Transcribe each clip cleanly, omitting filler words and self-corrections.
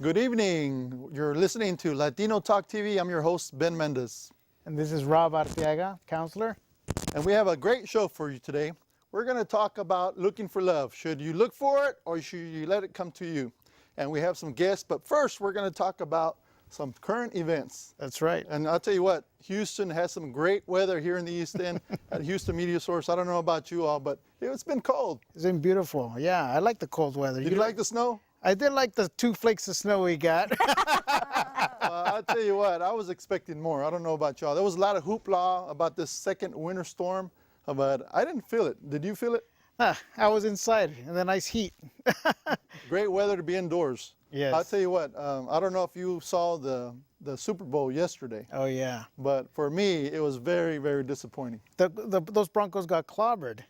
Good evening. You're listening to Latino Talk TV. I'm your host, Ben Mendez. And this is Rob Arteaga, counselor. And we have a great show for you today. We're going to talk about looking for love. Should you look for it or should you let it come to you? And we have some guests, but first we're going to talk about some current events. That's right. And I'll tell you what, Houston has some great weather here in the East End at Houston Media Source. I don't know about you all, but it's been cold. It's been beautiful. Yeah, I like the cold weather. Did you like the snow? I did like the 2 flakes of snow we got. I'll tell you what, I was expecting more. I don't know about y'all. There was a lot of hoopla about this second winter storm, but I didn't feel it. Did you feel it? I was inside in the nice heat. Great weather to be indoors. Yes. I'll tell you what, I don't know if you saw the Super Bowl yesterday. Oh, yeah. But for me, it was very, very disappointing. Those Broncos got clobbered.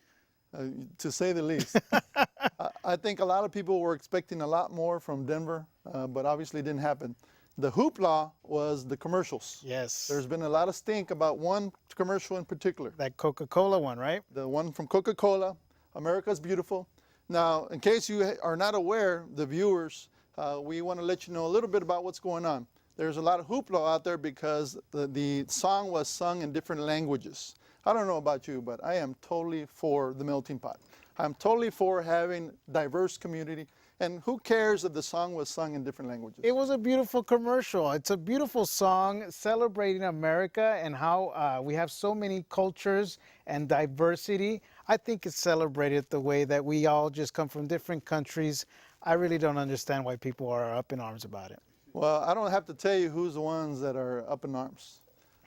To say the least. I think a lot of people were expecting a lot more from Denver, but obviously it didn't happen. The hoopla was the commercials. Yes. There's been a lot of stink about one commercial in particular. That Coca-Cola one, right? The one from Coca-Cola, America's Beautiful. Now, in case you are not aware, the viewers, we want to let you know a little bit about what's going on. There's a lot of hoopla out there because the song was sung in different languages. I don't know about you, but I am totally for the melting pot. I'm totally for having diverse community. And who cares if the song was sung in different languages? It was a beautiful commercial. It's a beautiful song celebrating America and how we have so many cultures and diversity. I think it's celebrated the way that we all just come from different countries. I really don't understand why people are up in arms about it. Well, I don't have to tell you who's the ones that are up in arms.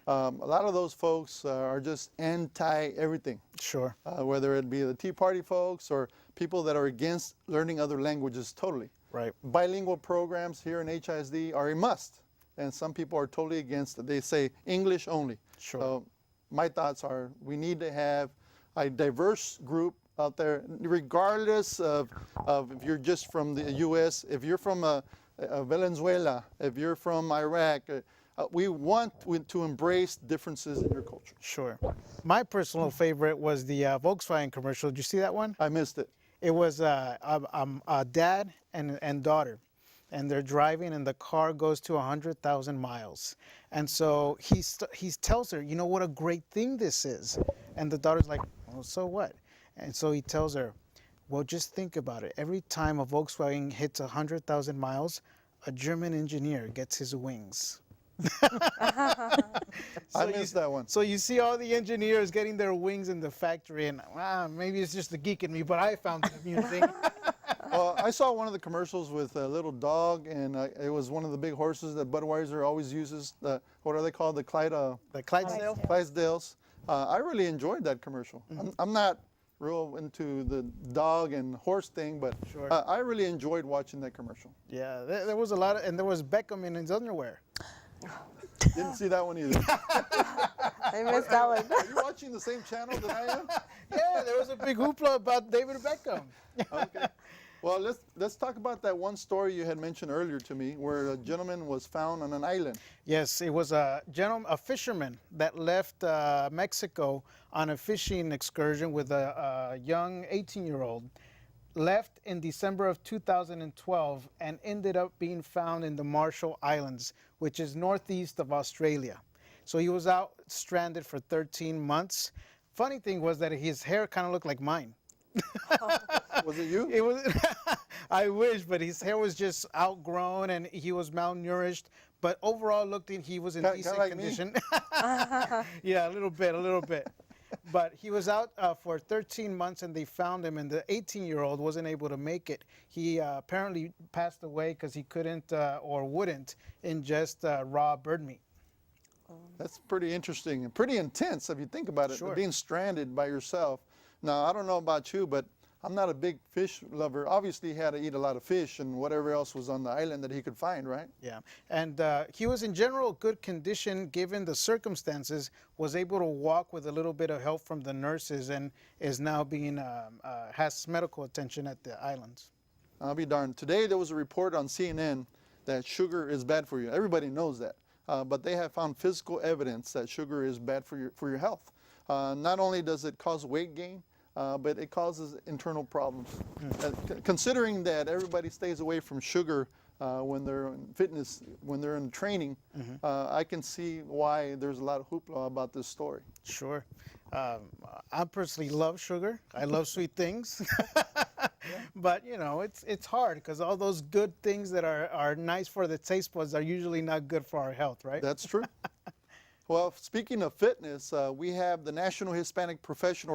A lot of those folks are just anti-everything. Sure. Whether it be the Tea Party folks or people that are against learning other languages totally. Right. Bilingual programs here in HISD are a must, and some people are totally against it. They say English only. Sure. So my thoughts are we need to have a diverse group out there, regardless of if you're just from the U.S., if you're from Venezuela, if you're from Iraq. We want to embrace differences in your culture. Sure. My personal favorite was the Volkswagen commercial. Did you see that one? I missed it. It was a dad and daughter, and they're driving, and the car goes to 100,000 miles. And so he tells her, you know what a great thing this is. And the daughter's like, well, so what? And so he tells her, well, just think about it. Every time a Volkswagen hits 100,000 miles, a German engineer gets his wings. I missed that one. So you see all the engineers getting their wings in the factory, and maybe it's just the geek in me, but I found it amusing. Well, I saw one of the commercials with a little dog, and it was one of the big horses that Budweiser always uses. What are they called? The Clydesdale? Clydesdales. I really enjoyed that commercial. Mm-hmm. I'm not real into the dog and horse thing, but sure. I really enjoyed watching that commercial. Yeah, there was a lot, and there was Beckham in his underwear. Didn't see that one either. I missed that one. Are you watching the same channel that I am? Yeah, there was a big hoopla about David Beckham. Okay. Well, let's talk about that one story you had mentioned earlier to me, where a gentleman was found on an island. Yes, it was a fisherman that left Mexico on a fishing excursion with a young 18-year-old. Left in December of 2012 and ended up being found in the Marshall Islands, which is northeast of Australia. So he was out stranded for 13 months. Funny thing was that his hair kind of looked like mine. Was it you? It was. I wish, but his hair was just outgrown and he was malnourished. But overall, he was in decent condition. Yeah, a little bit. But he was out for 13 months, and they found him, and the 18-year-old wasn't able to make it. He apparently passed away because he couldn't or wouldn't ingest raw bird meat. That's pretty interesting and pretty intense if you think about it, Sure. being stranded by yourself. Now, I don't know about you, but I'm not a big fish lover. Obviously, he had to eat a lot of fish and whatever else was on the island that he could find, right? Yeah, and he was in general good condition given the circumstances, was able to walk with a little bit of help from the nurses, and is now being, has medical attention at the islands. I'll be darned. Today, there was a report on CNN that sugar is bad for you. Everybody knows that. But they have found physical evidence that sugar is bad for your health. Not only does it cause weight gain, but it causes internal problems. Considering that everybody stays away from sugar when they're in fitness, when they're in training, I can see why there's a lot of hoopla about this story. Sure. I personally love sugar. I love sweet things. But, you know, it's hard because all those good things that are nice for the taste buds are usually not good for our health, right? That's true. Well, speaking of fitness, we have the National Hispanic Professional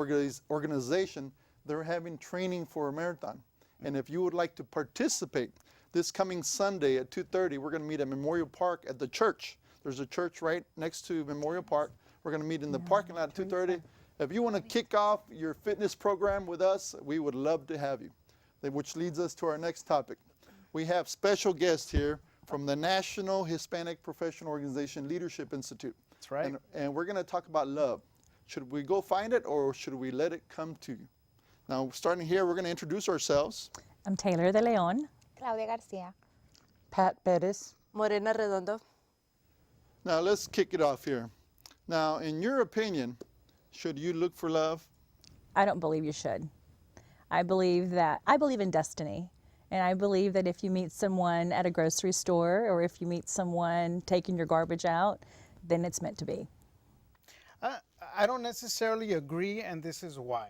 Organization. They're having training for a marathon. And if you would like to participate, this coming Sunday at 2:30, we're going to meet at Memorial Park at the church. There's a church right next to Memorial Park. We're going to meet in the parking lot at 2:30. If you want to kick off your fitness program with us, we would love to have you. Which leads us to our next topic. We have special guests here from the National Hispanic Professional Organization Leadership Institute. That's right. And we're going to talk about love. Should we go find it or should we let it come to you? Now, starting here, we're going to introduce ourselves. I'm Taylor de Leon. Claudia Garcia. Pat Perez. Morena Redondo. Now, let's kick it off here. Now, in your opinion, should you look for love? I don't believe you should. I believe in destiny. And I believe that if you meet someone at a grocery store or if you meet someone taking your garbage out, then it's meant to be. I don't necessarily agree, and this is why.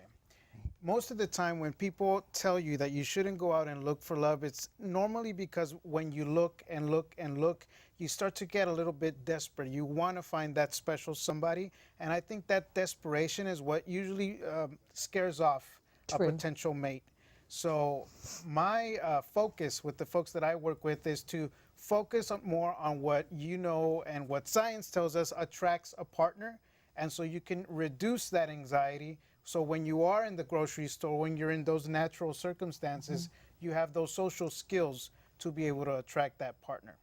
Most of the time when people tell you that you shouldn't go out and look for love, it's normally because when you look and look and look, you start to get a little bit desperate. You want to find that special somebody, and I think that desperation is what usually scares off True. a potential mate. So my focus with the folks that I work with is to focus more on what you know and what science tells us attracts a partner, and so you can reduce that anxiety. So when you are in the grocery store, when you're in those natural circumstances, you have those social skills to be able to attract that partner.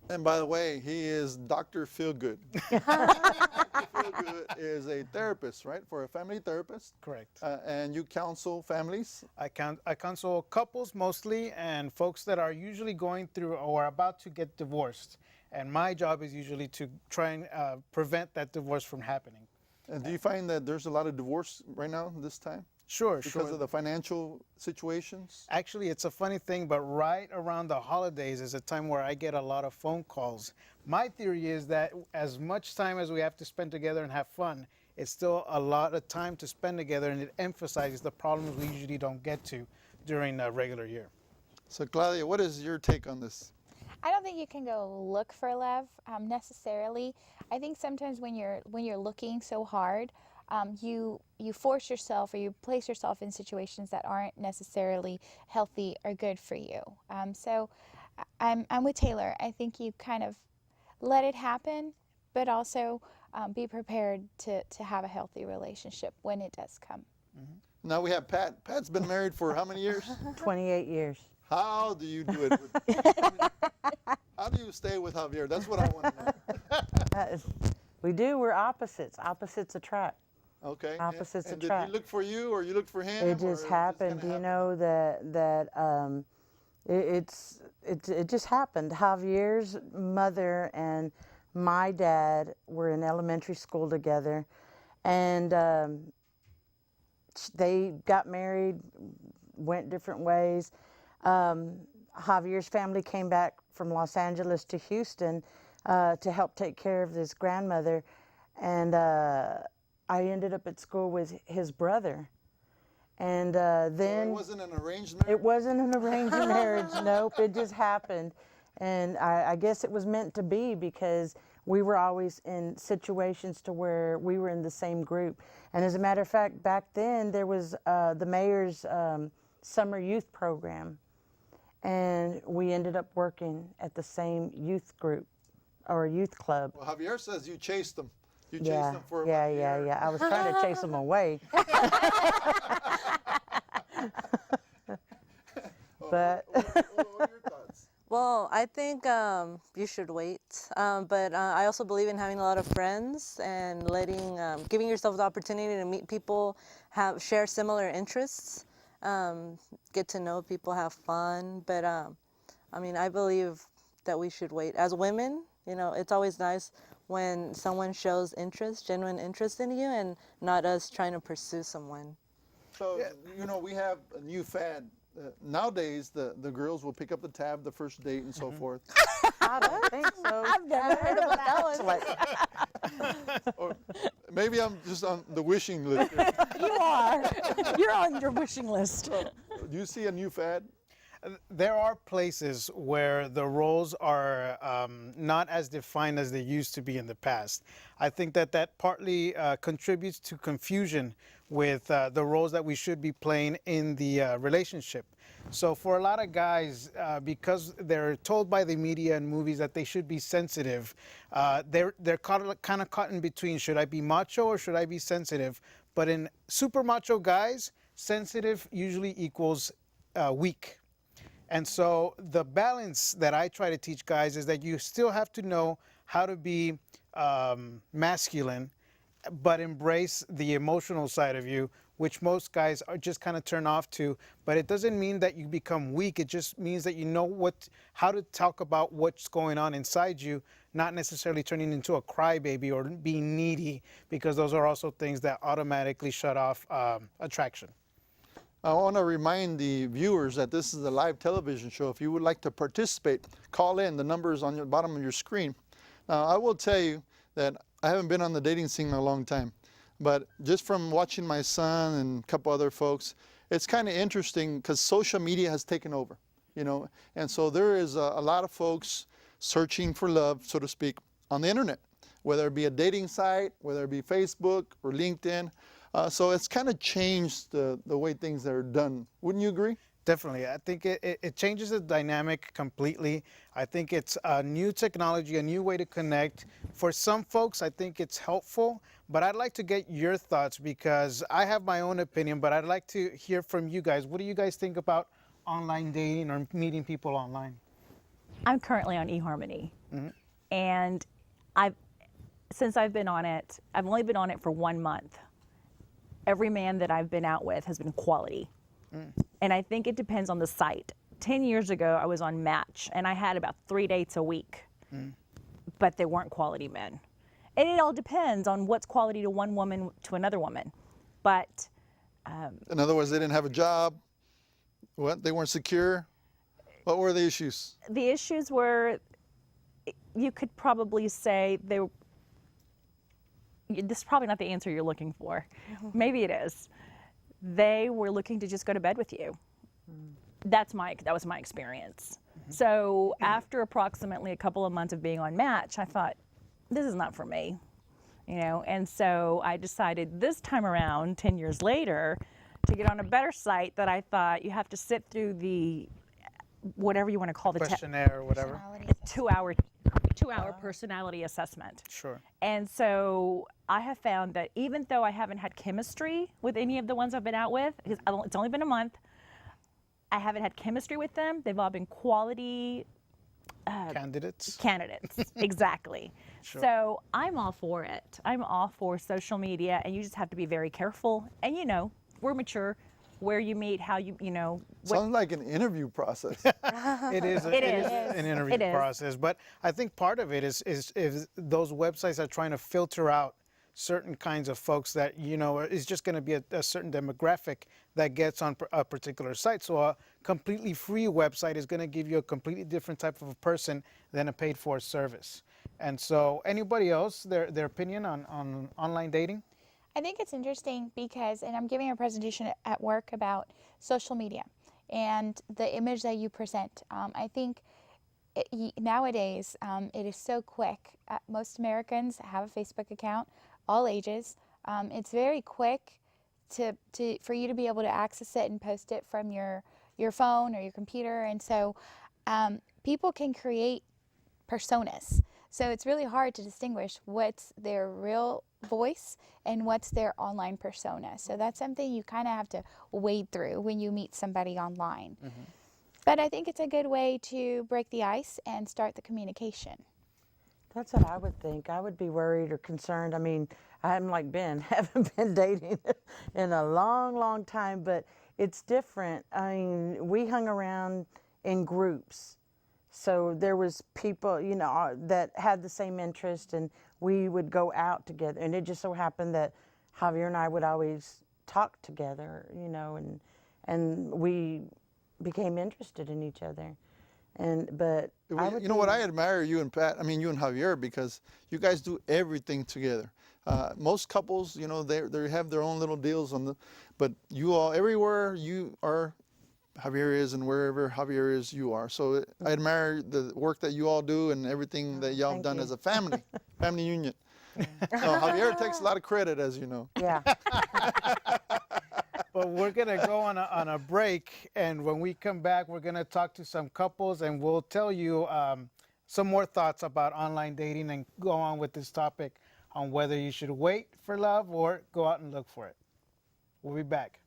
And by the way, he is Dr. Feelgood. Dr. Feelgood is a therapist, right? For a family therapist. Correct. And you counsel families? I counsel couples mostly and folks that are usually going through or about to get divorced. And my job is usually to try and prevent that divorce from happening. And do you find that there's a lot of divorce right now this time? Sure, Because of the financial situations? Actually, it's a funny thing, but right around the holidays is a time where I get a lot of phone calls. My theory is that as much time as we have to spend together and have fun, it's still a lot of time to spend together, and it emphasizes the problems we usually don't get to during a regular year. So Claudia, what is your take on this? I don't think you can go look for love necessarily. I think sometimes when you're looking so hard, you force yourself or you place yourself in situations that aren't necessarily healthy or good for you. So I'm with Taylor. I think you kind of let it happen, but also be prepared to have a healthy relationship when it does come. Mm-hmm. Now we have Pat. Pat's been married for how many years? 28 years. How do you do it? How do you stay with Javier? That's what I want to know. We do. We're opposites. Opposites attract. Okay. Opposites and attract. Did he look for you or you looked for him? It just happened. You know that it just happened. Javier's mother and my dad were in elementary school together, and they got married, went different ways. Javier's family came back from Los Angeles to Houston to help take care of his grandmother, and I ended up at school with his brother. And then So it wasn't an arranged marriage? it wasn't an arranged marriage. Nope, it just happened. And I guess it was meant to be because we were always in situations to where we were in the same group. And as a matter of fact, back then there was the mayor's summer youth program. And we ended up working at the same youth group or youth club. Well, Javier says you chased them. You chased Yeah, them for yeah, about a yeah, year. yeah. I was trying to chase them away. But What are your thoughts? Well, I think you should wait, but I also believe in having a lot of friends and giving yourself the opportunity to meet people, share similar interests, get to know people, have fun. But I mean, I believe that we should wait. As women, you know, it's always nice when someone shows interest, genuine interest in you, and not us trying to pursue someone. So, you know, we have a new fad nowadays the girls will pick up the tab the first date and so forth. I don't think so. I've never heard about that one. Or maybe I'm just on the wishing list here. You are. You're on your wishing list. Do you see a new fad? There are places where the roles are not as defined as they used to be in the past. I think that partly contributes to confusion with the roles that we should be playing in the relationship. So for a lot of guys, because they're told by the media and movies that they should be sensitive, they're kind of caught in between. Should I be macho or should I be sensitive? But in super macho guys, sensitive usually equals weak. And so the balance that I try to teach guys is that you still have to know how to be masculine, but embrace the emotional side of you, which most guys are just kind of turn off to. But it doesn't mean that you become weak. It just means that you know how to talk about what's going on inside you, not necessarily turning into a crybaby or being needy, because those are also things that automatically shut off attraction. I want to remind the viewers that this is a live television show. If you would like to participate, call in. The number is on the bottom of your screen. Now, I will tell you that I haven't been on the dating scene in a long time, but just from watching my son and a couple other folks, it's kind of interesting because social media has taken over, you know, and so there is a lot of folks searching for love, so to speak, on the internet, whether it be a dating site, whether it be Facebook or LinkedIn. So it's kind of changed the way things are done. Wouldn't you agree? Definitely. I think it changes the dynamic completely. I think it's a new technology, a new way to connect. For some folks, I think it's helpful, but I'd like to get your thoughts because I have my own opinion, but I'd like to hear from you guys. What do you guys think about online dating or meeting people online? I'm currently on eHarmony, and since I've been on it, I've only been on it for 1 month. Every man that I've been out with has been quality. And I think it depends on the site. 10 years ago, I was on Match, and I had about 3 dates a week, but they weren't quality men. And it all depends on what's quality to one woman to another woman. But In other words, they didn't have a job. What? They weren't secure. What were the issues? the issues were, you could probably say this is probably not the answer you're looking for. Maybe it is. They were looking to just go to bed with you. That was my experience. So after approximately a couple of months of being on Match, I thought, this is not for me, you know. And so I decided this time around, 10 years later, to get on a better site that I thought you have to sit through the whatever you want to call the Questionnaire or whatever. 2-hour personality assessment. Sure. And so I have found that even though I haven't had chemistry with any of the ones I've been out with, because it's only been a month, I haven't had chemistry with them. They've all been quality Candidates. Exactly. Sure. So I'm all for it. I'm all for social media, and you just have to be very careful. And you know, we're mature. Where you meet, how you know. Sounds like an interview process. It is an interview process, but I think part of it is those websites are trying to filter out certain kinds of folks that, you know, is just going to be a certain demographic that gets on a particular site. So a completely free website is going to give you a completely different type of a person than a paid for service. And so anybody else, their opinion on online dating? I think it's interesting because, and I'm giving a presentation at work about social media and the image that you present. I think nowadays it is so quick. Most Americans have a Facebook account, all ages. It's very quick for you to be able to access it and post it from your phone or your computer. And so people can create personas. So it's really hard to distinguish what's their real voice and what's their online persona. So that's something you kind of have to wade through when you meet somebody online. But I think it's a good way to break the ice and start the communication. That's what I would think. I would be worried or concerned. I mean, I'm like Ben, haven't been dating in a long, long time, but it's different. I mean, we hung around in groups. So there was people, you know, that had the same interest, and we would go out together. And it just so happened that Javier and I would always talk together, you know, and we became interested in each other. But I would You know what, say- I admire you and Pat, I mean you and Javier, because you guys do everything together. Most couples, you know, they have their own little deals but you all, everywhere you are, Javier is, and wherever Javier is, you are. So I admire the work that you all do and everything that y'all have thank done you. as a family union. So Javier takes a lot of credit, as you know. Yeah. But we're gonna go on a break, and when we come back, we're gonna talk to some couples, and we'll tell you some more thoughts about online dating, and go on with this topic on whether you should wait for love or go out and look for it. We'll be back.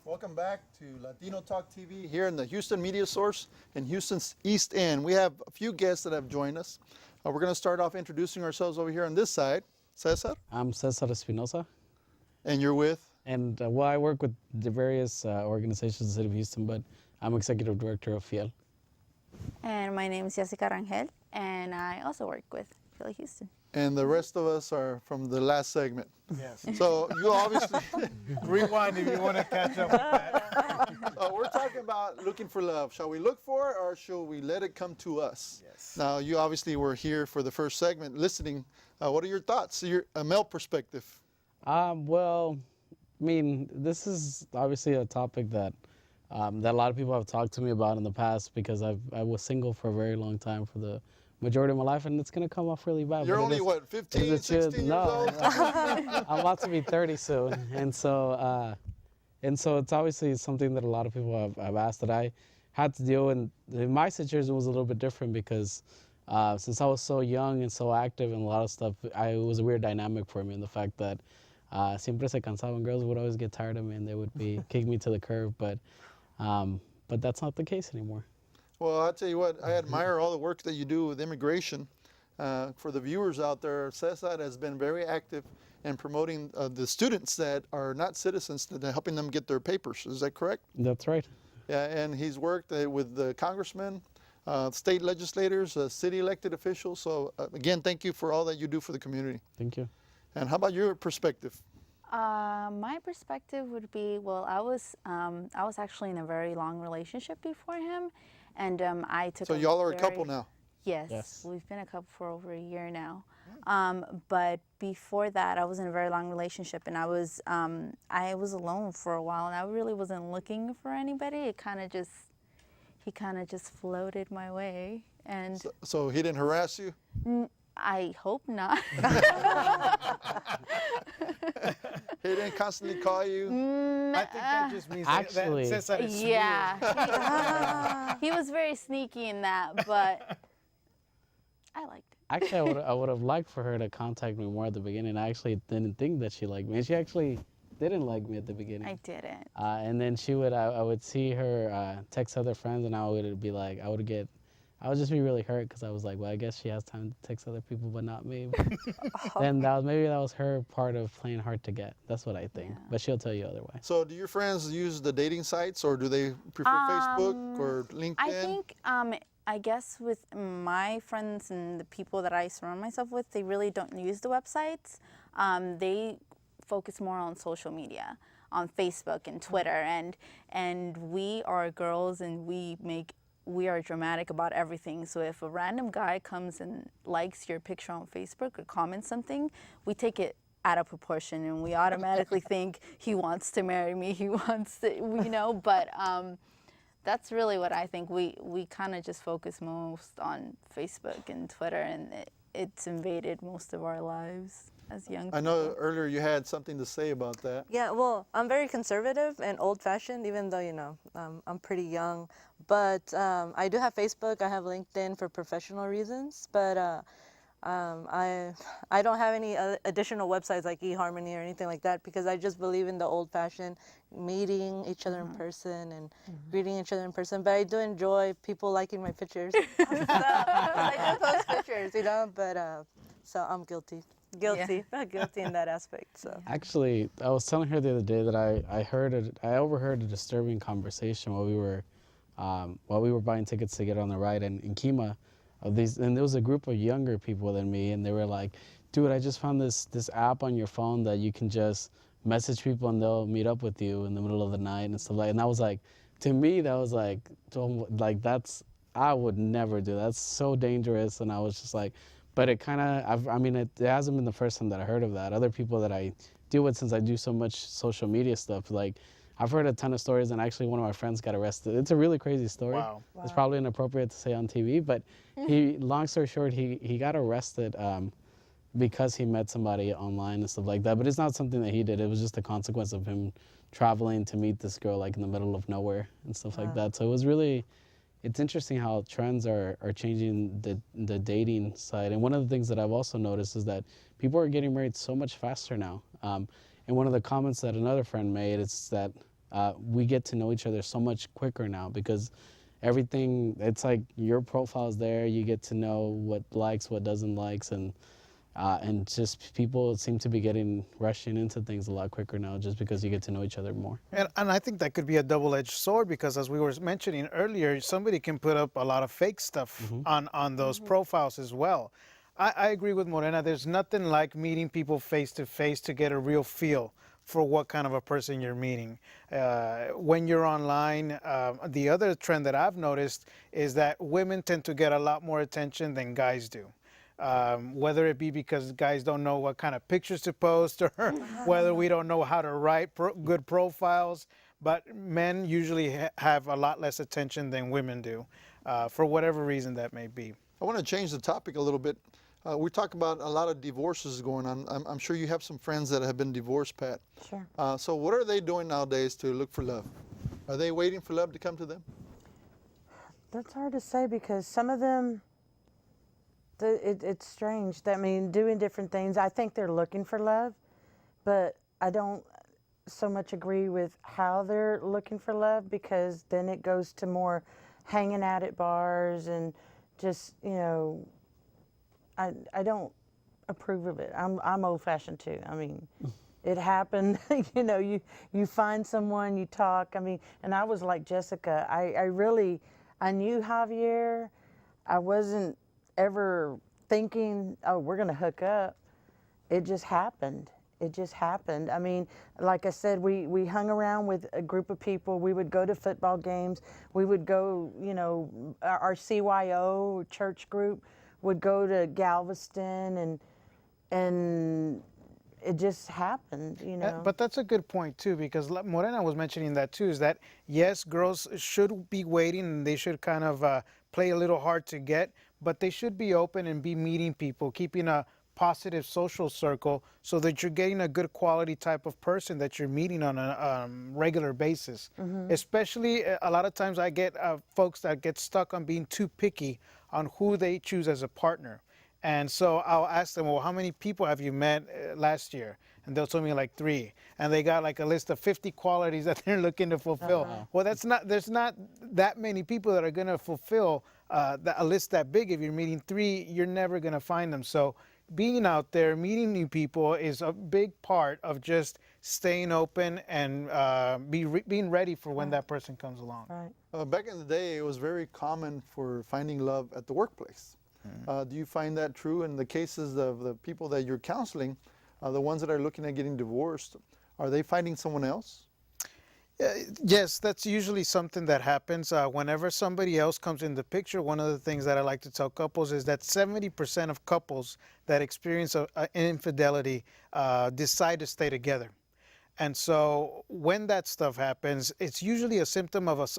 Welcome back to Latino Talk TV here in the Houston Media Source in Houston's East End. We have a few guests that have joined us. We're going to start off introducing ourselves over here on this side. Cesar, I'm Cesar Espinosa, and you're with? and well, I work with the various organizations in the city of Houston, but I'm executive director of FIEL. And my name is Jessica Rangel, and I also work with Philly Houston. And the rest of us are from the last segment. Yes. So you obviously, Rewind if you want to catch up with that. we're talking about looking for love. Shall we look for it, or shall we let it come to us? Yes. Now, you obviously were here for the first segment listening. What are your thoughts, a male perspective? Well, I mean, this is obviously a topic that that a lot of people have talked to me about in the past, because I was single for a very long time for the majority of my life, and it's gonna come off really bad. You're but it only, is- what, it 15, is a 16 truth. years No, old? I'm about to be 30 soon, and so it's obviously something that a lot of people have asked that I had to deal with. And my situation was a little bit different because since I was so young and so active in a lot of stuff, it was a weird dynamic for me, in the fact that siempre se cansaban. Girls would always get tired of me, and they would kick me to the curb, but that's not the case anymore. Well, I'll tell you what, I admire all the work that you do with immigration. For the viewers out there, Cesar has been very active in promoting the students that are not citizens, helping them get their papers. Is that correct? That's right. Yeah, and he's worked with the congressmen, state legislators, city elected officials. So again, thank you for all that you do for the community. Thank you. And how about your perspective? My perspective would be, well, I was actually in a very long relationship before him, and I took. So y'all are a couple now. Yes, Yes. we've been a couple for over a year now. But before that, I was in a very long relationship, and I was alone for a while, and I really wasn't looking for anybody. He kind of just floated my way, and So he didn't harass you? I hope not. He didn't constantly call you? I think that just means Actually- that says that it's smooth. Yeah, he was very sneaky in that, but I liked it. Actually, I would have liked for her to contact me more at the beginning. I actually didn't think that she liked me. And she actually didn't like me at the beginning. I didn't. And then I would see her text other friends, and I would be like, I would just be really hurt because I was like, well, I guess she has time to text other people, but not me. And maybe that was her part of playing hard to get. That's what I think. Yeah. But she'll tell you otherwise. So do your friends use the dating sites, or do they prefer Facebook or LinkedIn? I think, I guess with my friends and the people that I surround myself with, they really don't use the websites. They focus more on social media, on Facebook and Twitter, and we are girls, and we are dramatic about everything. So if a random guy comes and likes your picture on Facebook or comments something, we take it out of proportion, and we automatically think he wants to marry me, he wants to, but that's really what I think. We kind of just focus most on Facebook and Twitter, and it's invaded most of our lives as young people. I know earlier you had something to say about that. Yeah, well, I'm very conservative and old-fashioned, even though, I'm pretty young. But I do have Facebook. I have LinkedIn for professional reasons. But I don't have any additional websites like eHarmony or anything like that, because I just believe in the old-fashioned meeting each other in person and greeting each other in person. But I do enjoy people liking my pictures. So, I do post pictures, but so I'm guilty in that aspect. So Actually, I was telling her the other day that I overheard a disturbing conversation while we were buying tickets to get on the ride in Kima. And there was a group of younger people than me, and they were like, dude, I just found this app on your phone that you can just message people and they'll meet up with you in the middle of the night and stuff like that. And I was like, to me, that was like I would never do that. That's so dangerous. And I was just like, but it kind of, it hasn't been the first time that I heard of that. Other people that I deal with, since I do so much social media stuff, like I've heard a ton of stories, and actually one of my friends got arrested. It's a really crazy story. Wow. It's probably inappropriate to say on TV, but long story short, he got arrested because he met somebody online and stuff like that. But it's not something that he did. It was just a consequence of him traveling to meet this girl like in the middle of nowhere and stuff like that. So it was really, it's interesting how trends are changing the dating side. And one of the things that I've also noticed is that people are getting married so much faster now. And one of the comments that another friend made is that we get to know each other so much quicker now, because everything, it's like your profile is there, you get to know what likes, what doesn't likes, and just people seem to be rushing into things a lot quicker now, just because you get to know each other more. And I think that could be a double-edged sword, because as we were mentioning earlier, somebody can put up a lot of fake stuff on those profiles as well. I agree with Morena. There's nothing like meeting people face to face to get a real feel for what kind of a person you're meeting. When you're online, the other trend that I've noticed is that women tend to get a lot more attention than guys do. Whether it be because guys don't know what kind of pictures to post, or whether we don't know how to write good profiles, but men usually have a lot less attention than women do, for whatever reason that may be. I want to change the topic a little bit. We talk about a lot of divorces going on. I'm sure you have some friends that have been divorced, Pat. Sure. So what are they doing nowadays to look for love? Are they waiting for love to come to them? That's hard to say, because some of them, it's strange. I mean, doing different things. I think they're looking for love, but I don't so much agree with how they're looking for love, because then it goes to more hanging out at bars and just, I don't approve of it. I'm old-fashioned too. I mean, it happened. You find someone, you talk. I mean, and I was like Jessica. I knew Javier. I wasn't ever thinking, oh, we're gonna hook up. It just happened, It just happened. I mean, like I said, we hung around with a group of people. We would go to football games. We would go, you know, our CYO church group would go to Galveston, and it just happened, you know. But that's a good point too, because Morena was mentioning that too, is that yes, girls should be waiting and they should kind of play a little hard to get, but they should be open and be meeting people, keeping a positive social circle so that you're getting a good quality type of person that you're meeting on a regular basis. Especially a lot of times I get folks that get stuck on being too picky on who they choose as a partner. And so I'll ask them, well, how many people have you met last year? And they'll tell me like 3. And they got like a list of 50 qualities that they're looking to fulfill. Well, there's not that many people that are going to fulfill a list that big. If you're meeting 3, you're never going to find them. So being out there, meeting new people is a big part of just staying open and being ready for when that person comes along. Right. Back in the day, it was very common for finding love at the workplace. Do you find that true in the cases of the people that you're counseling, the ones that are looking at getting divorced? Are they finding someone else? Yes, that's usually something that happens. Whenever somebody else comes in the picture, one of the things that I like to tell couples is that 70% of couples that experience an infidelity decide to stay together. And so when that stuff happens, it's usually a symptom of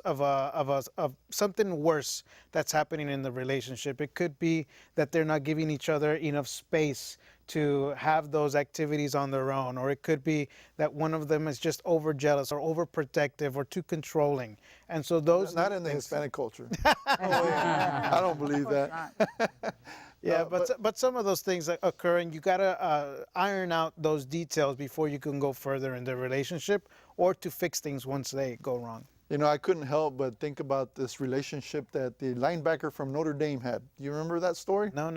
something worse that's happening in the relationship. It could be that they're not giving each other enough space to have those activities on their own, or it could be that one of them is just over jealous or overprotective or too controlling. And so those Not in the Hispanic culture. No way. I don't believe that. Yeah, but some of those things that occur, and you gotta iron out those details before you can go further in the relationship, or to fix things once they go wrong. You know, I couldn't help but think about this relationship that the linebacker from Notre Dame had. You remember that story? No.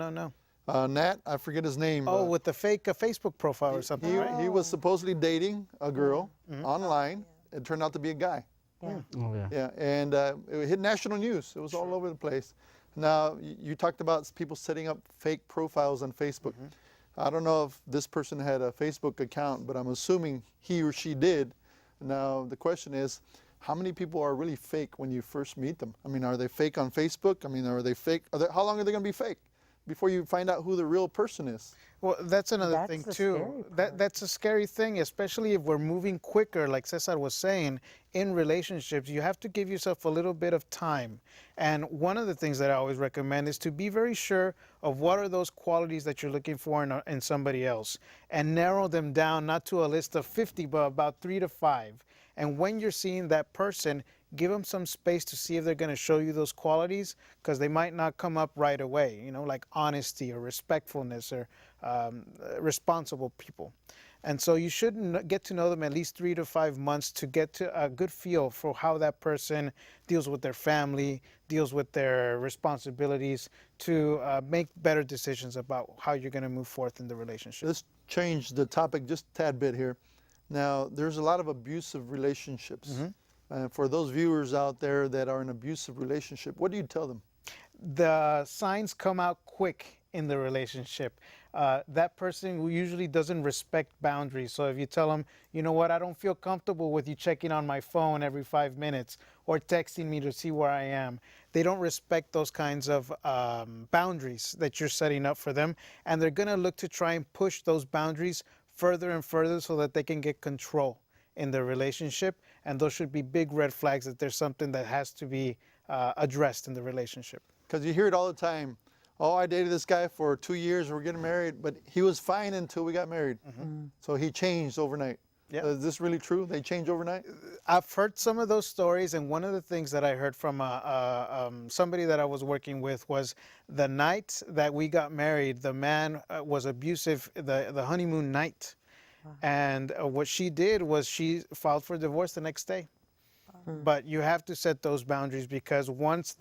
Nat, I forget his name. Oh, with the fake Facebook profile or something, right? He was supposedly dating a girl online. It turned out to be a guy. Yeah. Oh yeah. Yeah, and it hit national news. It was all over the place. Now, you talked about people setting up fake profiles on Facebook. I don't know if this person had a Facebook account, but I'm assuming he or she did. Now, the question is, how many people are really fake when you first meet them? I mean, are they fake on Facebook? I mean, are they fake? How long are they going to be fake before you find out who the real person is? Well, that's another thing the too. scary part. That's a scary thing, especially if we're moving quicker, like Cesar was saying, in relationships. You have to give yourself a little bit of time. And one of the things that I always recommend is to be very sure of what are those qualities that you're looking for in somebody else, and narrow them down, not to a list of 50, but about 3 to 5. And when you're seeing that person, give them some space to see if they're going to show you those qualities, because they might not come up right away, you know, like honesty or respectfulness or responsible people. And so you should get to know them at least 3 to 5 months to get to a good feel for how that person deals with their family, deals with their responsibilities, to make better decisions about how you're going to move forth in the relationship. Let's change the topic just a tad bit here. Now, there's a lot of abusive relationships. For those viewers out there that are in an abusive relationship, what do you tell them? The signs come out quick in the relationship. That person who usually doesn't respect boundaries. So if you tell them, you know what, I don't feel comfortable with you checking on my phone every 5 minutes or texting me to see where I am, they don't respect those kinds of boundaries that you're setting up for them. And they're going to look to try and push those boundaries further and further so that they can get control in the relationship. And those should be big red flags that there's something that has to be addressed in the relationship. Because you hear it all the time. Oh, I dated this guy for 2 years, we're getting married, but he was fine until we got married. So he changed overnight. Yeah. Is this really true? They change overnight? I've heard some of those stories, and one of the things that I heard from somebody that I was working with was the night that we got married, the man was abusive the honeymoon night. And what she did was she filed for divorce the next day. But you have to set those boundaries, because once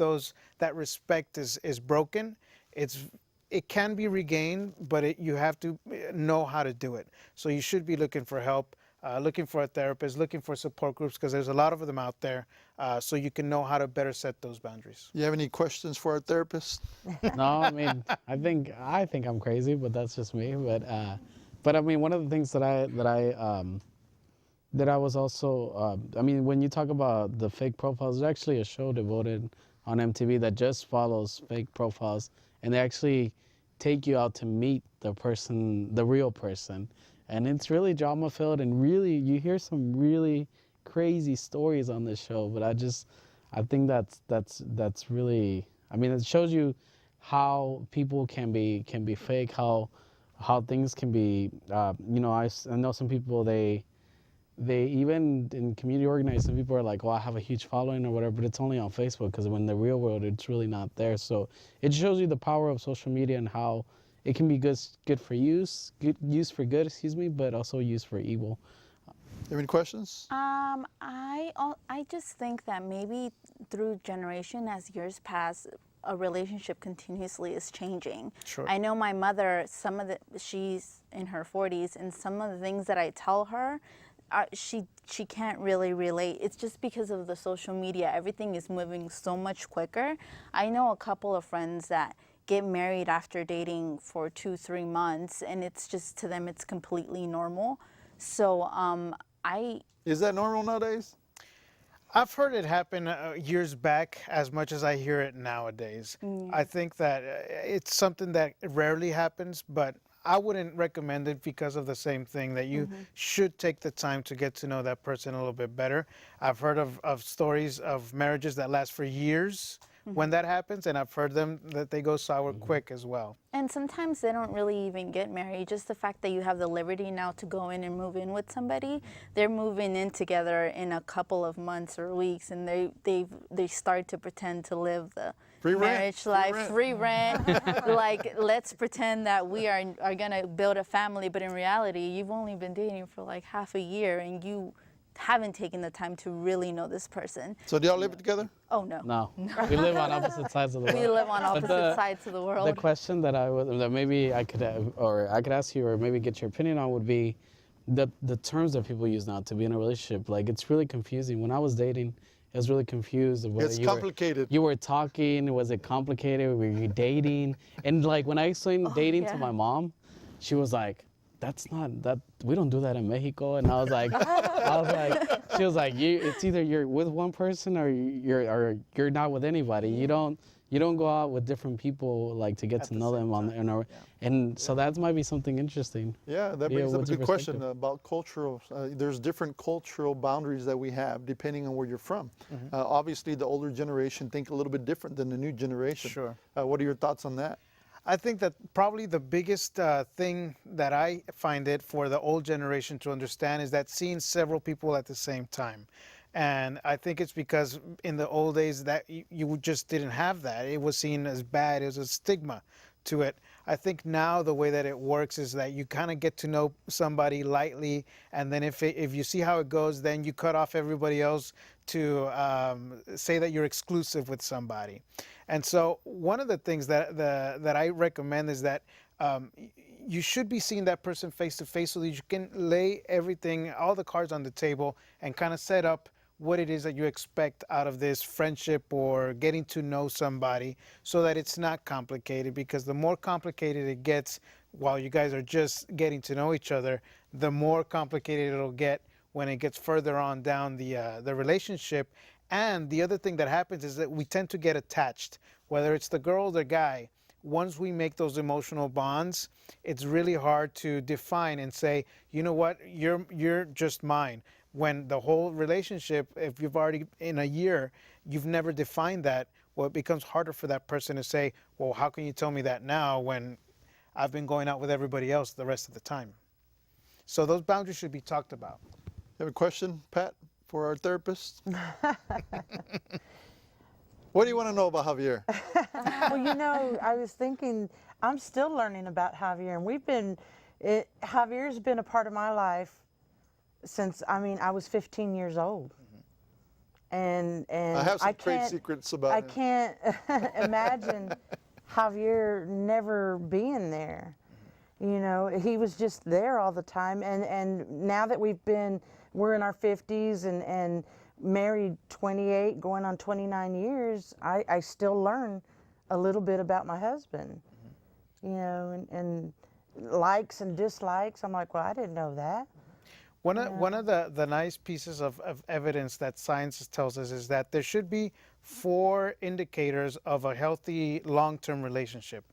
that respect is broken, it can be regained, but you have to know how to do it. So you should be looking for help, looking for a therapist, looking for support groups, because there's a lot of them out there, so you can know how to better set those boundaries. You have any questions for our therapist? No, I mean, I think I'm crazy, but that's just me. But But I mean, one of the things that I was also, I mean, when you talk about the fake profiles, there's actually a show devoted on MTV that just follows fake profiles, and they actually take you out to meet the person, the real person. And it's really drama filled, and really, you hear some really crazy stories on this show. But I think that's really, I mean, it shows you how people can be fake, how things can be, you know, I know some people, they even in community organizing, some people are like, well, I have a huge following or whatever, but it's only on Facebook, because when the real world, it's really not there. So it shows you the power of social media and how it can be good for use, used for good, excuse me, but also used for evil. You have any questions? I just think that maybe through generation, as years pass, a relationship continuously is changing. Sure. I know my mother, she's in her 40s, and some of the things that I tell her, she can't really relate. It's just because of the social media. Everything is moving so much quicker. I know a couple of friends that get married after dating for 2-3 months, and it's just, to them, it's completely normal. So Is that normal nowadays? I've heard it happen years back as much as I hear it nowadays. I think that it's something that rarely happens, but I wouldn't recommend it because of the same thing, that you should take the time to get to know that person a little bit better. I've heard of stories of marriages that last for years when that happens, and I've heard them that they go sour quick as well. And sometimes they don't really even get married. Just the fact that you have the liberty now to go in and move in with somebody, they're moving in together in a couple of months or weeks, and they start to pretend to live the marriage life, free rent. Like, let's pretend that we are gonna build a family, but in reality, you've only been dating for like half a year, and you haven't taken the time to really know this person. So do y'all live together? Oh, no. No, we live on opposite sides of the world. We live on opposite sides of the world. The question that maybe I could ask you, or maybe get your opinion on, would be the terms that people use now to be in a relationship. Like, it's really confusing. When I was dating, I was really confused. It's complicated. You were talking. Was it complicated? Were you dating? And like, when I explained dating to my mom, she was like, that's not that, we don't do that in Mexico. And I was like, she was like, it's either you're with one person or you're not with anybody. You don't go out with different people, like, to get to know them and so that might be something interesting. Yeah, that brings up a good question about cultural. There's different cultural boundaries that we have depending on where you're from. Obviously, the older generation think a little bit different than the new generation. Sure. What are your thoughts on that? I think that probably the biggest thing that I find it for the old generation to understand is that seeing several people at the same time. And I think it's because in the old days that you just didn't have that. It was seen as bad. It was a stigma to it. I think now the way that it works is that you kind of get to know somebody lightly, and then if you see how it goes, then you cut off everybody else to say that you're exclusive with somebody. And so one of the things that I recommend is that you should be seeing that person face to face so that you can lay everything, all the cards on the table, and kind of set up what it is that you expect out of this friendship or getting to know somebody, so that it's not complicated. Because the more complicated it gets while you guys are just getting to know each other, the more complicated it'll get when it gets further on down the relationship. And the other thing that happens is that we tend to get attached, whether it's the girl or the guy. Once we make those emotional bonds, it's really hard to define and say, you know what, you're just mine. When the whole relationship, if you've already, in a year, you've never defined that, well, it becomes harder for that person to say, well, how can you tell me that now when I've been going out with everybody else the rest of the time? So those boundaries should be talked about. You have a question, Pat, for our therapist? What do you want to know about Javier? Well, you know, I was thinking, I'm still learning about Javier, and Javier's been a part of my life since, I was 15 years old. And I have some trade secrets about him. I can't imagine Javier never being there. You know, he was just there all the time. And now that we're in our 50s and married 28, going on 29 years, I still learn a little bit about my husband. You know, and likes and dislikes. I'm like, well, I didn't know that. One of the nice pieces of evidence that science tells us is that there should be 4 indicators of a healthy long-term relationship.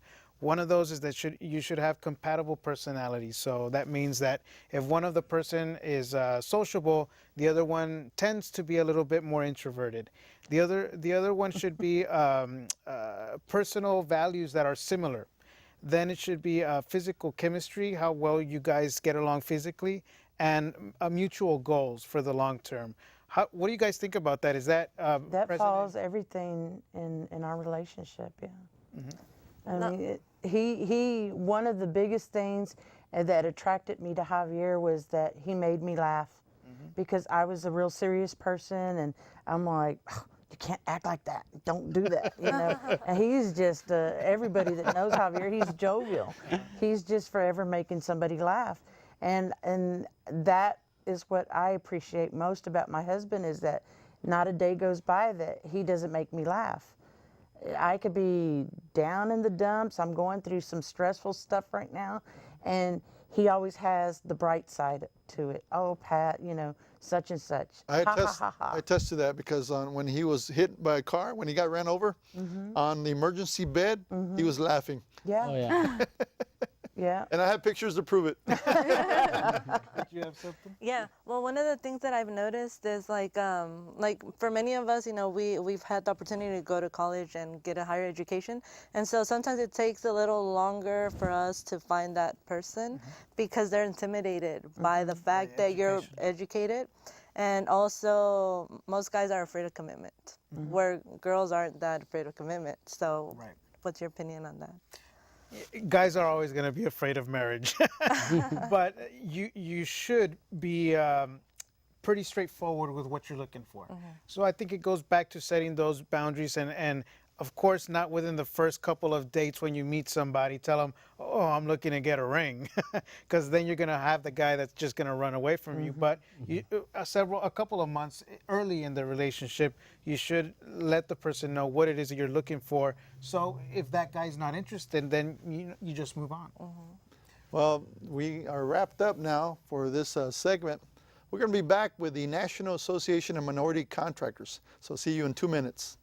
One of those is that you should have compatible personalities. So that means that if one of the person is sociable, the other one tends to be a little bit more introverted. The other one should be personal values that are similar. Then it should be physical chemistry, how well you guys get along physically, and mutual goals for the long term. What do you guys think about that? Is that that follows everything in our relationship? Yeah. I mean, he one of the biggest things that attracted me to Javier was that he made me laugh, because I was a real serious person, and I'm like, oh, you can't act like that. Don't do that, you know. And he's just everybody that knows Javier, he's jovial. He's just forever making somebody laugh, and that is what I appreciate most about my husband, is that not a day goes by that he doesn't make me laugh. I could be down in the dumps. I'm going through some stressful stuff right now, and he always has the bright side to it. Oh, Pat, you know, such and such. I attest to that, because when he was hit by a car, when he got ran over on the emergency bed, he was laughing. Yeah. Oh, yeah. Yeah. And I have pictures to prove it. Did you have something? Yeah, well, one of the things that I've noticed is like for many of us, you know, we've had the opportunity to go to college and get a higher education, and so sometimes it takes a little longer for us to find that person because they're intimidated by the fact that you're educated, and also most guys are afraid of commitment, where girls aren't that afraid of commitment. So, what's your opinion on that? Guys are always going to be afraid of marriage, but you should be pretty straightforward with what you're looking for. So I think it goes back to setting those boundaries, and of course not within the first couple of dates when you meet somebody, tell them, oh, I'm looking to get a ring, because then you're going to have the guy that's just going to run away from you. But a couple of months early in the relationship, you should let the person know what it is that you're looking for. So if that guy's not interested, then you just move on. Well, we are wrapped up now for this segment. We're going to be back with the National Association of Minority Contractors. So see you in 2 minutes.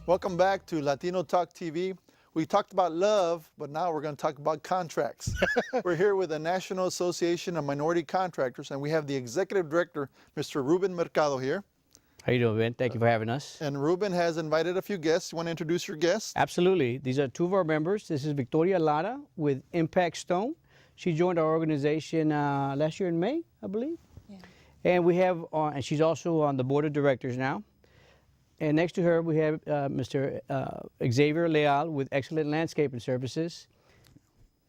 Welcome back to Latino Talk TV. We talked about love, but now we're going to talk about contracts. We're here with the National Association of Minority Contractors, and we have the Executive Director, Mr. Ruben Mercado here. How you doing, Ben? Thank you for having us. And Ruben has invited a few guests. You want to introduce your guests? Absolutely. These are two of our members. This is Victoria Lara with Impact Stone. She joined our organization last year in May, I believe. Yeah. And we have, and she's also on the board of directors now. And next to her, we have Mr. Xavier Leal with Excellent Landscaping Services.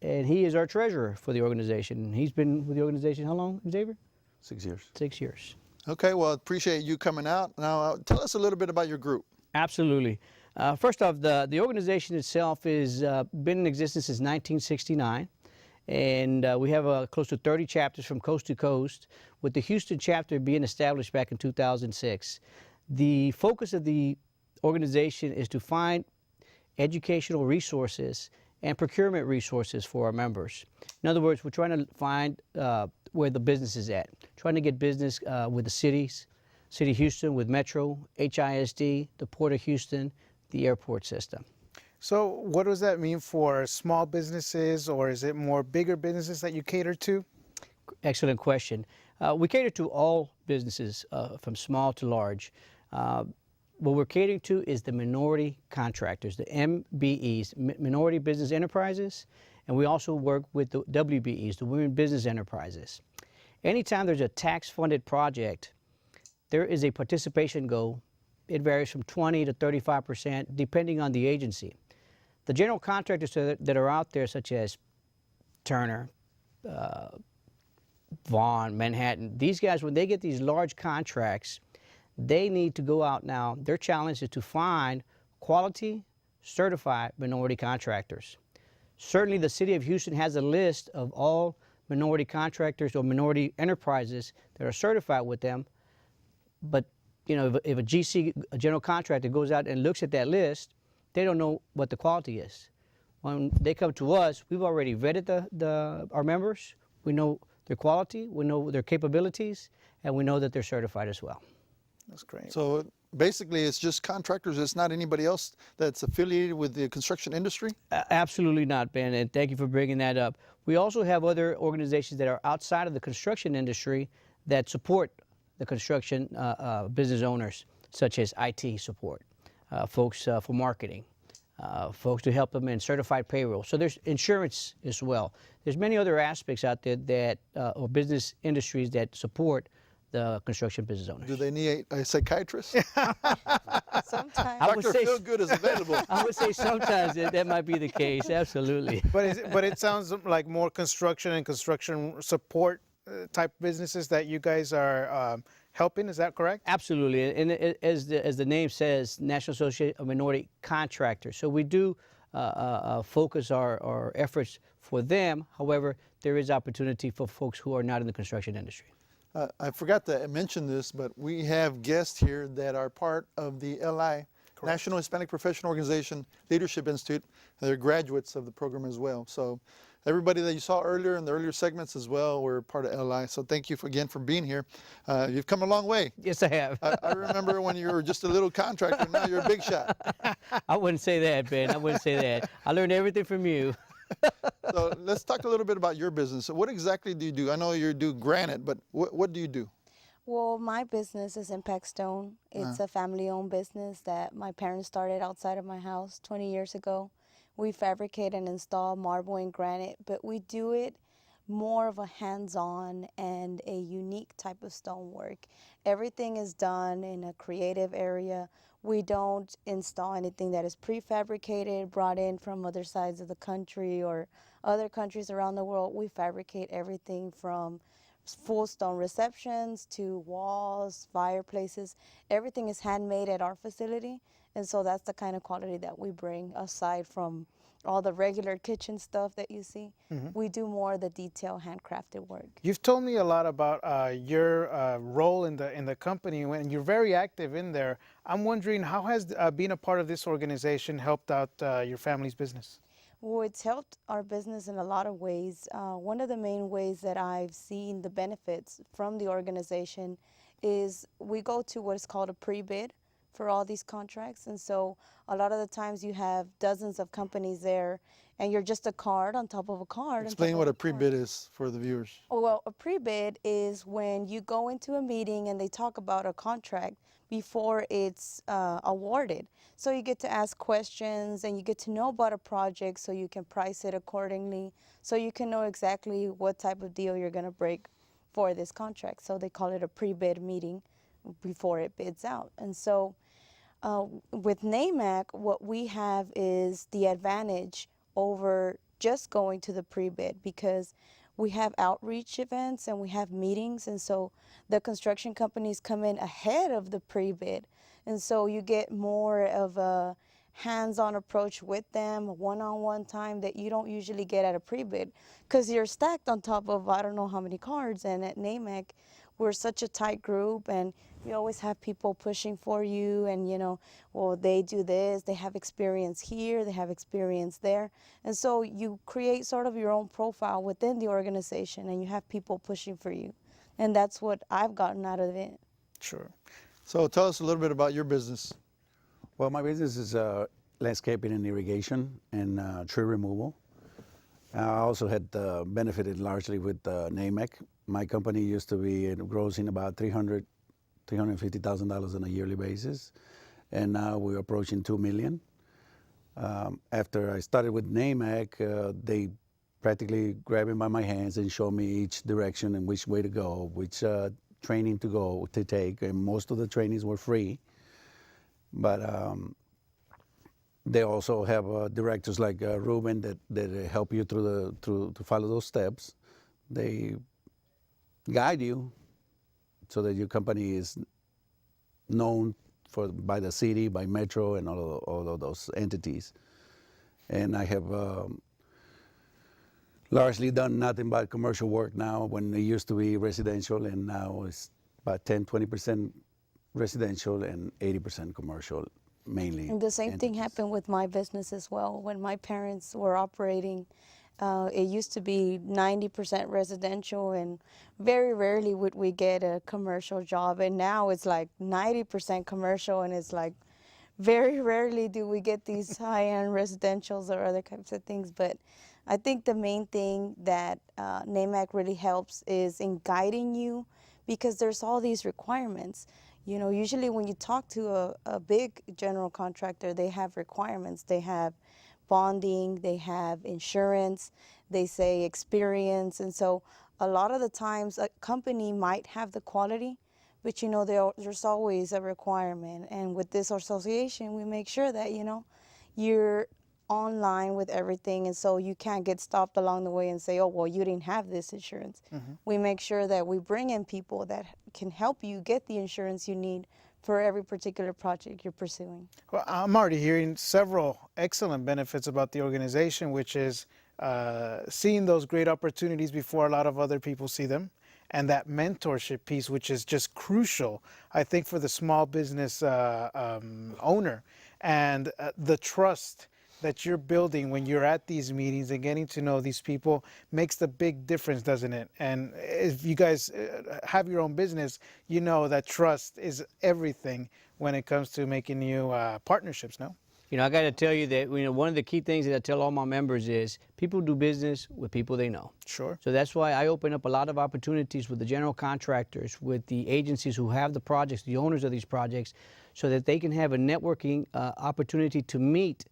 And he is our treasurer for the organization. He's been with the organization how long, Xavier? 6 years. 6 years. Okay, well, appreciate you coming out. Now, tell us a little bit about your group. Absolutely. First off, the organization itself has been in existence since 1969. And we have close to 30 chapters from coast to coast, with the Houston chapter being established back in 2006. The focus of the organization is to find educational resources and procurement resources for our members. In other words, we're trying to find where the business is at, trying to get business with the cities, City of Houston, with Metro, HISD, the Port of Houston, the airport system. So what does that mean for small businesses, or is it more bigger businesses that you cater to? Excellent question. We cater to all businesses, from small to large. What we're catering to is the minority contractors, the MBEs, Minority Business Enterprises, and we also work with the WBEs, the Women Business Enterprises. Anytime there's a tax-funded project, there is a participation goal. It varies from 20 to 35%, depending on the agency. The general contractors that are out there, such as Turner, Vaughn, Manhattan, these guys, when they get these large contracts, they need to go out now. Their challenge is to find quality, certified minority contractors. Certainly the City of Houston has a list of all minority contractors or minority enterprises that are certified with them, but you know, if a GC, a general contractor, goes out and looks at that list, they don't know what the quality is. When they come to us, we've already vetted our members. We know their quality, we know their capabilities, and we know that they're certified as well. That's great. So basically, it's just contractors. It's not anybody else that's affiliated with the construction industry? Absolutely not, Ben, and thank you for bringing that up. We also have other organizations that are outside of the construction industry that support the construction business owners, such as IT support, folks for marketing, folks to help them in certified payroll. So there's insurance as well. There's many other aspects out there that, or business industries that support the construction business owners. Do they need a psychiatrist? Sometimes. Dr. Feelgood is available. I would say sometimes that might be the case, absolutely. But it sounds like more construction and construction support type businesses that you guys are helping. Is that correct? Absolutely, and as the name says, National Association of Minority Contractors. So we do focus our efforts for them. However, there is opportunity for folks who are not in the construction industry. I forgot to mention this, but we have guests here that are part of the LI, correct, National Hispanic Professional Organization Leadership Institute. They're graduates of the program as well. So everybody that you saw earlier in the earlier segments as well were part of LI. So thank you again for being here. You've come a long way. Yes, I have. I remember when you were just a little contractor, now you're a big shot. I wouldn't say that, Ben. I wouldn't say that. I learned everything from you. So let's talk a little bit about your business. So what exactly do you do? I know you do granite, but what do you do? Well, my business is Impact Stone. It's a family-owned business that my parents started outside of my house 20 years ago. We fabricate and install marble and granite, but we do it more of a hands-on and a unique type of stonework. Everything is done in a creative area. We don't install anything that is prefabricated, brought in from other sides of the country or other countries around the world. We fabricate everything from full stone receptions to walls, fireplaces. Everything is handmade at our facility, and so that's the kind of quality that we bring aside from all the regular kitchen stuff that you see. We do more of the detail handcrafted work. You've told me a lot about your role in the company, and you're very active in there. I'm wondering, how has being a part of this organization helped out your family's business? Well, it's helped our business in a lot of ways. One of the main ways that I've seen the benefits from the organization is we go to what is called a pre-bid for all these contracts. And so a lot of the times you have dozens of companies there, and you're just a card on top of a card. Explain what a pre-bid is for the viewers. Well, a pre-bid is when you go into a meeting and they talk about a contract before it's awarded. So you get to ask questions and you get to know about a project so you can price it accordingly, so you can know exactly what type of deal you're going to break for this contract. So they call it a pre-bid meeting before it bids out. And so with NAMAC, what we have is the advantage over just going to the pre-bid, because we have outreach events and we have meetings, and so the construction companies come in ahead of the pre-bid, and so you get more of a hands-on approach with them, one-on-one time that you don't usually get at a pre-bid, because you're stacked on top of I don't know how many cards. And at NAMAC, we're such a tight group, and you always have people pushing for you, and well, they do this, they have experience here, they have experience there, and so you create sort of your own profile within the organization, and you have people pushing for you, and that's what I've gotten out of it. Sure. So tell us a little bit about your business. Well, my business is landscaping and irrigation and tree removal. I also had benefited largely with NAMEC. My company used to be grossing about $350,000 on a yearly basis, and now we're approaching $2 million. After I started with NAMEC, they practically grabbed me by my hands and showed me each direction and which way to go, which training to take, and most of the trainings were free. But they also have directors like Ruben that help you to follow those steps. They guide you so that your company is known by the city, by Metro, and all of those entities. And I have largely done nothing but commercial work now, when it used to be residential, and now it's about 10-20% residential and 80% commercial, mainly. And the same entities. thing happened with my business as well. When my parents were operating, it used to be 90% residential, and very rarely would we get a commercial job. And now it's like 90% commercial, and it's like very rarely do we get these high-end residentials or other types of things. But I think the main thing that NAMAC really helps is in guiding you, because there's all these requirements. Usually when you talk to a big general contractor, they have requirements. They have bonding, they have insurance, they say experience. And so a lot of the times a company might have the quality, but there's always a requirement. And with this association, we make sure that, you're online with everything, and so you can't get stopped along the way and say, oh, well, you didn't have this insurance. Mm-hmm. We make sure that we bring in people that can help you get the insurance you need for every particular project you're pursuing. Well, I'm already hearing several excellent benefits about the organization, which is seeing those great opportunities before a lot of other people see them, and that mentorship piece, which is just crucial, I think, for the small business owner, and the trust that you're building when you're at these meetings and getting to know these people makes the big difference, doesn't it? And if you guys have your own business, you know that trust is everything when it comes to making new partnerships, no? I got to tell you that one of the key things that I tell all my members is people do business with people they know. Sure. So that's why I open up a lot of opportunities with the general contractors, with the agencies who have the projects, the owners of these projects, so that they can have a networking opportunity to meet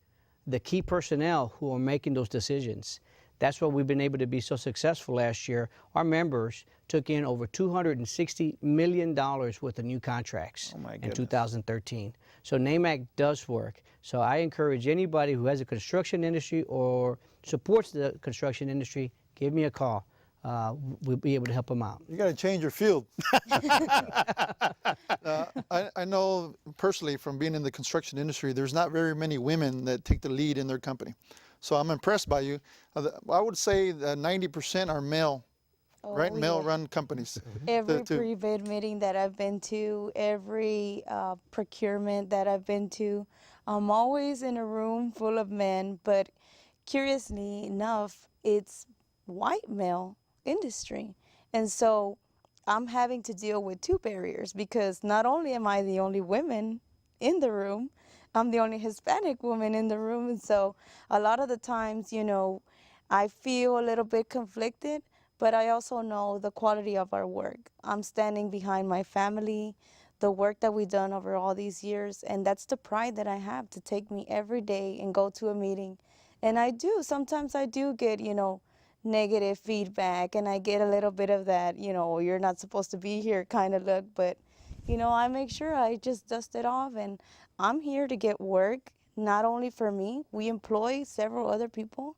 the key personnel who are making those decisions. That's why we've been able to be so successful last year. Our members took in over $260 million worth of new contracts in 2013. So NAMAC does work. So I encourage anybody who has a construction industry or supports the construction industry, give me a call. We'll be able to help them out. You got to change your field. I know personally from being in the construction industry, there's not very many women that take the lead in their company. So I'm impressed by you. I would say that 90% are male, right? Yeah. Male-run companies. Every pre-bid meeting that I've been to, every procurement that I've been to, I'm always in a room full of men, but curiously enough, it's white male industry. And so I'm having to deal with two barriers, because not only am I the only woman in the room. I'm the only Hispanic woman in the room. And so a lot of the times, you know, I feel a little bit conflicted, but I also know the quality of our work. I'm standing behind my family, the work that we've done over all these years, and that's the pride that I have to take me every day and go to a meeting. And I do, sometimes I do get, you know, negative feedback, and I get a little bit of that, you know, you're not supposed to be here kind of look, but, you know, I make sure I just dust it off, and I'm here to get work, not only for me, we employ several other people.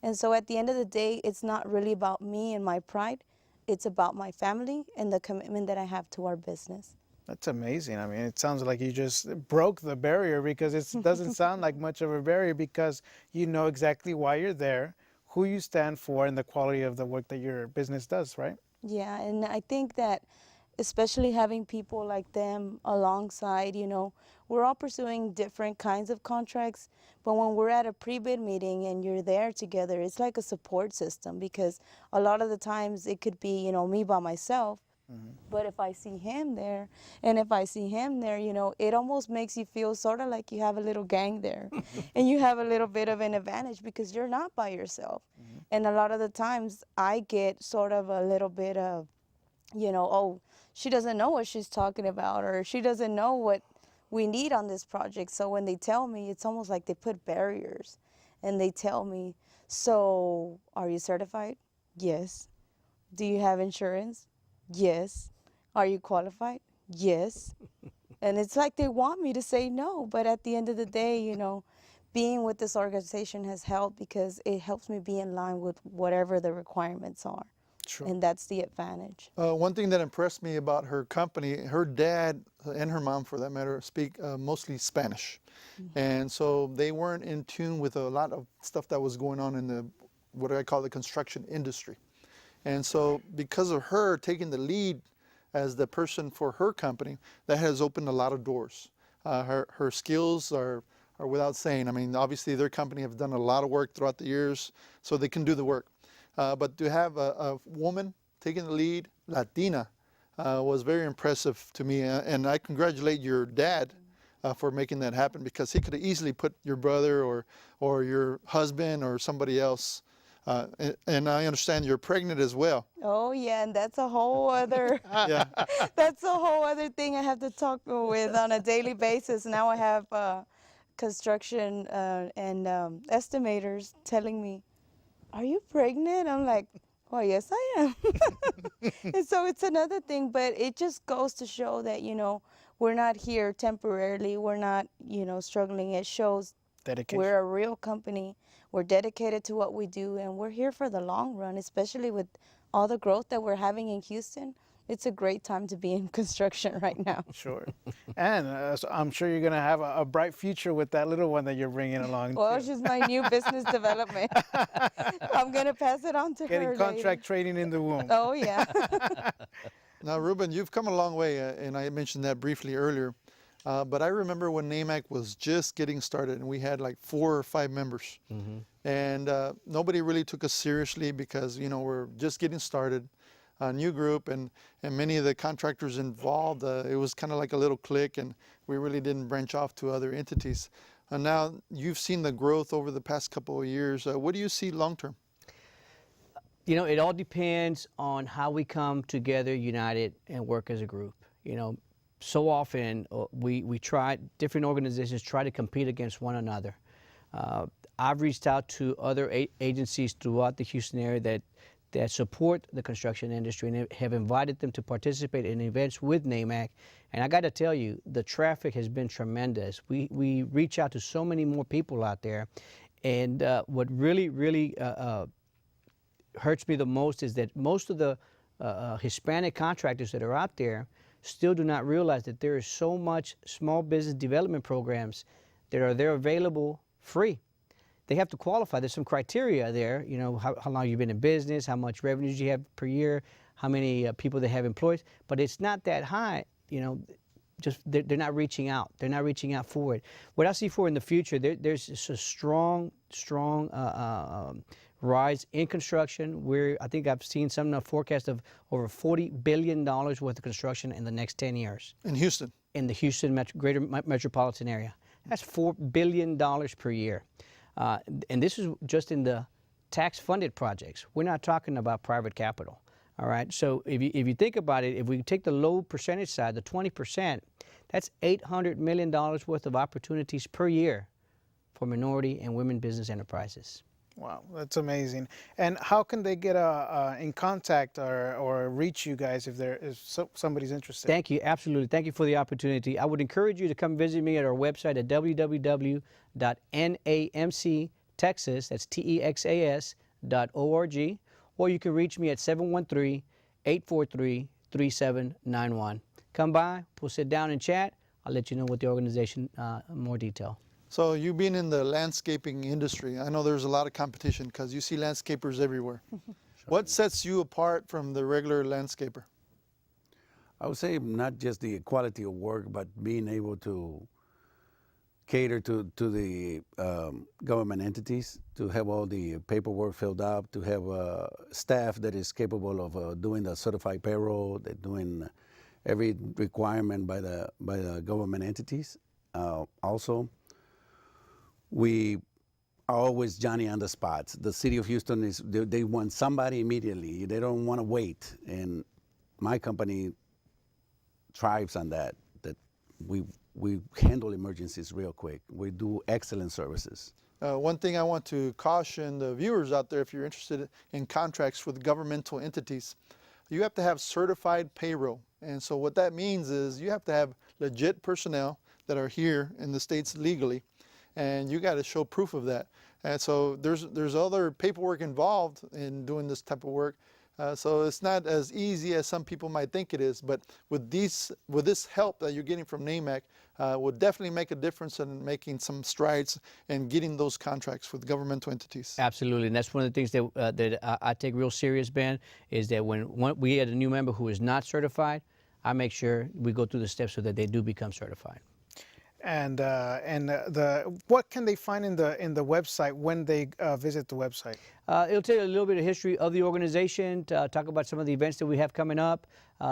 And so at the end of the day, it's not really about me and my pride, it's about my family and the commitment that I have to our business. That's amazing. I mean, it sounds like you just broke the barrier, because it doesn't sound like much of a barrier, because you know exactly why you're there, who you stand for, and the quality of the work that your business does, right? Yeah, and I think that especially having people like them alongside, you know, we're all pursuing different kinds of contracts, but when we're at a pre-bid meeting and you're there together, it's like a support system, because a lot of the times it could be, you know, me by myself. But if I see him there, and if I see him there, you know, it almost makes you feel sort of like you have a little gang there. And you have a little bit of an advantage because you're not by yourself. And a lot of the times I get sort of a little bit of, you know, oh, she doesn't know what she's talking about, or she doesn't know what we need on this project. So when they tell me, it's almost like they put barriers. And they tell me, so are you certified? Yes. Do you have insurance? Yes. Are you qualified? Yes. And it's like they want me to say no, but at the end of the day, you know, being with this organization has helped because it helps me be in line with whatever the requirements are. Sure. And that's the advantage. One thing that impressed me about her company, her dad and her mom, for that matter, speak mostly Spanish. And so they weren't in tune with a lot of stuff that was going on in the, what I call the construction industry. And so because of her taking the lead as the person for her company, that has opened a lot of doors. Her skills are without saying. I mean, obviously their company has done a lot of work throughout the years, so they can do the work. But to have a woman taking the lead, Latina, was very impressive to me. And I congratulate your dad for making that happen, because he could have easily put your brother or your husband or somebody else. And I understand you're pregnant as well. Oh yeah, and that's a whole other Yeah. that's a whole other thing I have to talk with on a daily basis. Now I have construction and estimators telling me, "Are you pregnant?" I'm like, "Well, yes, I am." And so it's another thing, but it just goes to show that, you know, we're not here temporarily. We're not, you know, struggling. It shows Dedication. we're a real company. We're dedicated to what we do, and we're here for the long run, especially with all the growth that we're having in Houston. It's a great time to be in construction right now. Sure. And so I'm sure you're going to have a bright future with that little one that you're bringing along. Well, too. she's my new business development. I'm going to pass it on to her Getting later. contract training in the womb. Oh, yeah. Now, Ruben, you've come a long way, and I mentioned that briefly earlier. But I remember when NAMAC was just getting started, and we had like 4 or 5 members. And nobody really took us seriously because, you know, we're just getting started, a new group, and many of the contractors involved, it was kind of like a little clique, and we really didn't branch off to other entities. And now you've seen the growth over the past couple of years. What do you see long term? You know, it all depends on how we come together, united, and work as a group. You know, so often we try, different organizations try to compete against one another. I've reached out to other agencies throughout the Houston area that support the construction industry and have invited them to participate in events with NAMAC. And I got to tell you, the traffic has been tremendous. We reach out to so many more people out there. And what really hurts me the most is that most of the Hispanic contractors that are out there still do not realize that there is so much small business development programs that are there available free. They have to qualify. There's some criteria there, you know, how long you've been in business, how much revenues you have per year, how many people they have employees, but it's not that high, you know, just they're not reaching out. They're not reaching out for it. What I see for in the future, there's a strong rise in construction, where I think I've seen some forecast of over $40 billion worth of construction in the next 10 years. In Houston? in the Houston greater metropolitan area. That's $4 billion per year. And this is just in the tax-funded projects. We're not talking about private capital. All right, so if you think about it, if we take the low percentage side, the 20%, that's $800 million worth of opportunities per year for minority and women business enterprises. Wow, that's amazing. And how can they get in contact or reach you guys if somebody's interested? Thank you, absolutely. Thank you for the opportunity. I would encourage you to come visit me at our website at www.namctexas, that's TEXAS.org, or you can reach me at 713-843-3791. Come by, we'll sit down and chat. I'll let you know what the organization in more detail. So you being in the landscaping industry, I know there's a lot of competition because you see landscapers everywhere. What sets you apart from the regular landscaper? I would say not just the quality of work, but being able to cater to the government entities, to have all the paperwork filled out, to have staff that is capable of doing the certified payroll, doing every requirement by the government entities. Also, we are always Johnny on the spot. The city of Houston they want somebody immediately. They don't want to wait, and my company thrives on that. That we handle emergencies real quick. We do excellent services. One thing I want to caution the viewers out there, if you're interested in contracts with governmental entities, you have to have certified payroll. And so what that means is you have to have legit personnel that are here in the States legally, and you got to show proof of that. And so there's other paperwork involved in doing this type of work. So it's not as easy as some people might think it is, but with this help that you're getting from NAMAC, will definitely make a difference in making some strides and getting those contracts with governmental entities. Absolutely, and that's one of the things that I take real serious, Ben, is that when we get a new member who is not certified, I make sure we go through the steps so that they do become certified. And what can they find in the website when they visit the website? It'll tell you a little bit of history of the organization, talk about some of the events that we have coming up,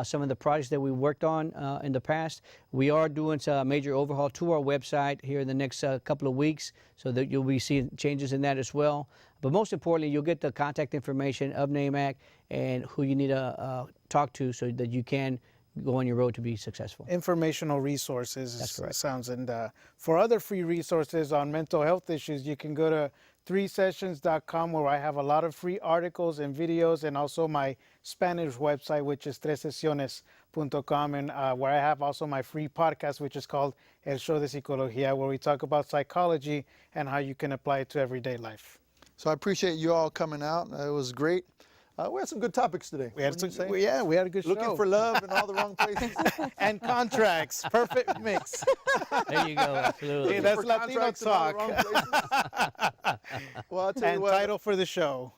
some of the projects that we worked on in the past. We are doing a major overhaul to our website here in the next couple of weeks, so that you'll be seeing changes in that as well. But most importantly, you'll get the contact information of NAMAC and who you need to talk to so that you can go on your road to be successful. Informational resources. That's correct. Sounds, and for other free resources on mental health issues, you can go to 3sessions.com, where I have a lot of free articles and videos, and also my Spanish website, which is 3sesiones.com, and where I have also my free podcast, which is called El Show de Psicología, where we talk about psychology and how you can apply it to everyday life. So I appreciate you all coming out. It was great. We had some good topics today. We had we had a good show. Looking for love in all the wrong places. And contracts. Perfect mix. There you go. Absolutely. Hey, that's Latino Talk. Well, I'll tell you And what. title for the show.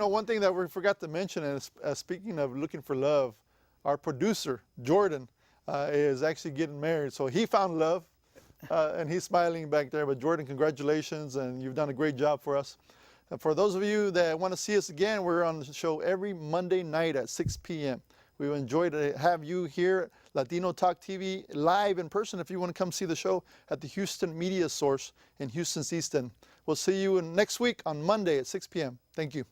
One thing that we forgot to mention is, speaking of looking for love, our producer, Jordan, is actually getting married. So he found love, and he's smiling back there. But Jordan, congratulations, and you've done a great job for us. For those of you that want to see us again, we're on the show every Monday night at 6 p.m. We would enjoy to have you here, Latino Talk TV, live in person if you want to come see the show at the Houston Media Source in Houston's East End. We'll see you next week on Monday at 6 p.m. Thank you.